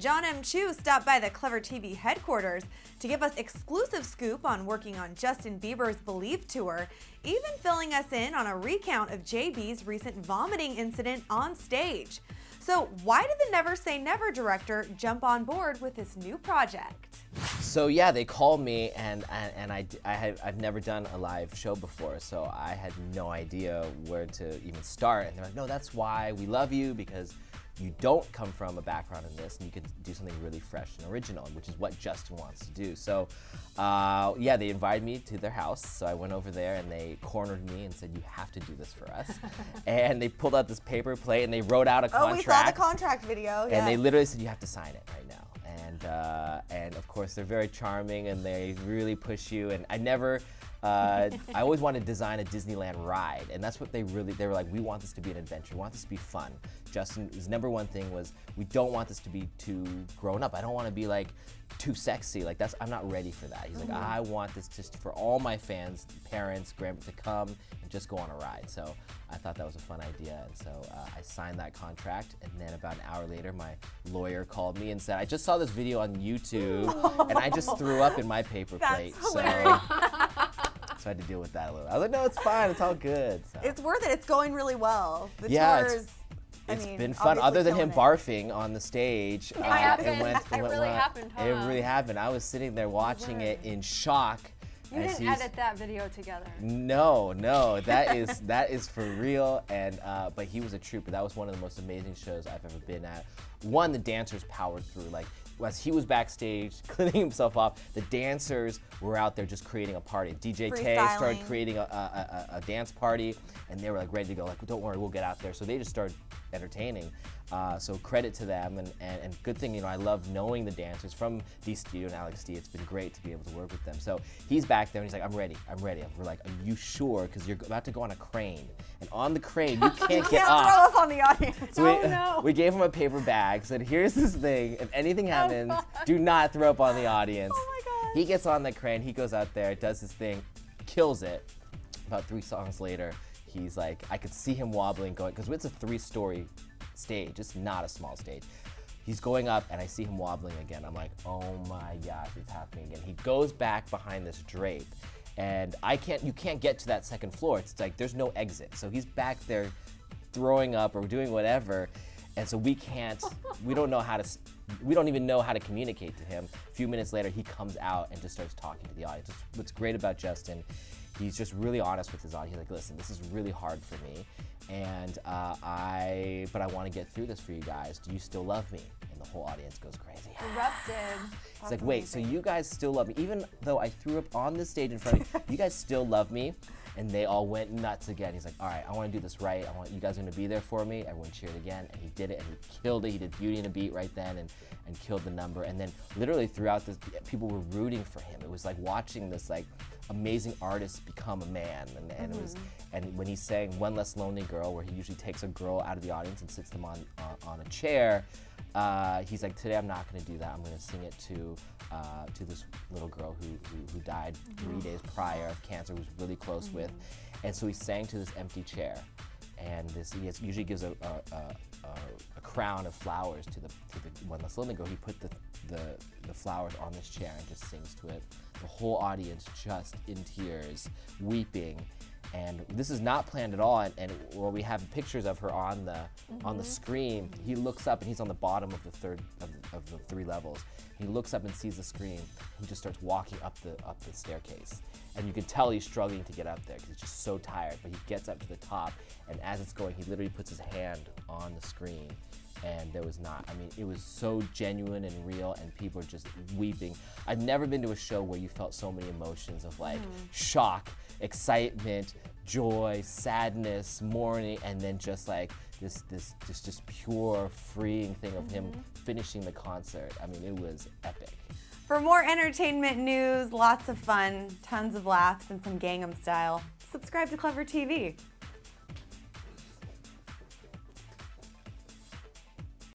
Jon M stopped by the ClevverTV headquarters to give us exclusive scoop on working on Justin Bieber's Believe tour, even filling us in on a recount of JB's recent vomiting incident on stage. So why did the Never Say Never director jump on board with this new project? So yeah, they called me, and I've never done a live show before, so I had no idea where to even start. And they're like, no, that's why we love you, because you don't come from a background in this, and you could do something really fresh and original, which is what Justin wants to do. So yeah, they invited me to their house, so I went over there and they cornered me and said, you have to do this for us. And they pulled out this paper plate and they wrote out a contract. Oh, we saw the contract video, and yes. They literally said, you have to sign it right now. And of course, they're very charming and they really push you. And I always wanted to design a Disneyland ride, and that's what they were like, we want this to be an adventure, we want this to be fun. Justin's #1 thing was, we don't want this to be too grown up. I don't want to be like too sexy, like I'm not ready for that. He's like, I want this just for all my fans, parents, grandparents to come and just go on a ride. So I thought that was a fun idea, and so I signed that contract, and then about an hour later, my lawyer called me and said, I just saw this video on YouTube, and I just threw up in my paper plate. So I had to deal with that a little. I was like, no, it's fine, it's all good. So. It's worth it, it's going really well. The tours, it's been fun, other than him barfing on the stage. It really happened, huh? It really happened. I was sitting there watching it in shock. You didn't edit that video together. No, that is for real. And but he was a trooper. That was one of the most amazing shows I've ever been at. One, the dancers powered through. Like, as he was backstage cleaning himself off, the dancers were out there just creating a party. DJ Tay started creating a dance party, and they were like ready to go. Like, don't worry, we'll get out there. So they just started entertaining. So credit to them, and good thing, you know, I love knowing the dancers from D Studio and Alex D. It's been great to be able to work with them. So he's back there and he's like, I'm ready. We're like, are you sure? Because you're about to go on a crane, and on the crane you can't get off. Throw up on the audience. So we gave him a paper bag, said, here's this thing. If anything happens, do not throw up on the audience. Oh my gosh. He gets on the crane, he goes out there, does his thing, kills it. About 3 songs later, he's like, I could see him wobbling, going, because it's a 3-story stage, it's not a small stage. He's going up and I see him wobbling again. I'm like, oh my gosh, it's happening again. He goes back behind this drape, and you can't get to that 2nd floor. It's like there's no exit. So he's back there throwing up or doing whatever, and so we don't even know how to communicate to him. A few minutes later, he comes out and just starts talking to the audience. What's great about Justin, he's just really honest with his audience. He's like, listen, this is really hard for me, and but I want to get through this for you guys. Do you still love me? And the whole audience goes crazy. Erupted. It's like, wait, so you guys still love me? Even though I threw up on the stage in front of you, you guys still love me? And they all went nuts again. He's like, all right, I want to do this right. I want you guys to be there for me. Everyone cheered again, and he did it, and he killed it. He did Beauty and a Beat right then, and killed the number. And then literally throughout this, people were rooting for him. It was like watching this amazing artist become a man. And it was, and when he sang One Less Lonely Girl, where he usually takes a girl out of the audience and sits them on a chair, he's like, today I'm not going to do that. I'm going to sing it to this little girl who died 3 days prior of cancer, who was really close with. And so he sang to this empty chair, and he usually gives a crown of flowers to the One Less Lonely Girl. He put the flowers on this chair and just sings to it. The whole audience just in tears, weeping. And this is not planned at all. And while we have pictures of her on the screen, he looks up and he's on the bottom of the 3 levels. He looks up and sees the screen. He just starts walking up the staircase, and you can tell he's struggling to get up there because he's just so tired. But he gets up to the top, and as it's going, he literally puts his hand on the screen. And there was not, I mean, it was so genuine and real, and people are just weeping. I've never been to a show where you felt so many emotions of like shock, excitement, joy, sadness, mourning, and then just like this pure freeing thing of him finishing the concert. I mean, it was epic. For more entertainment news, lots of fun, tons of laughs, and some Gangnam Style, subscribe to ClevverTV.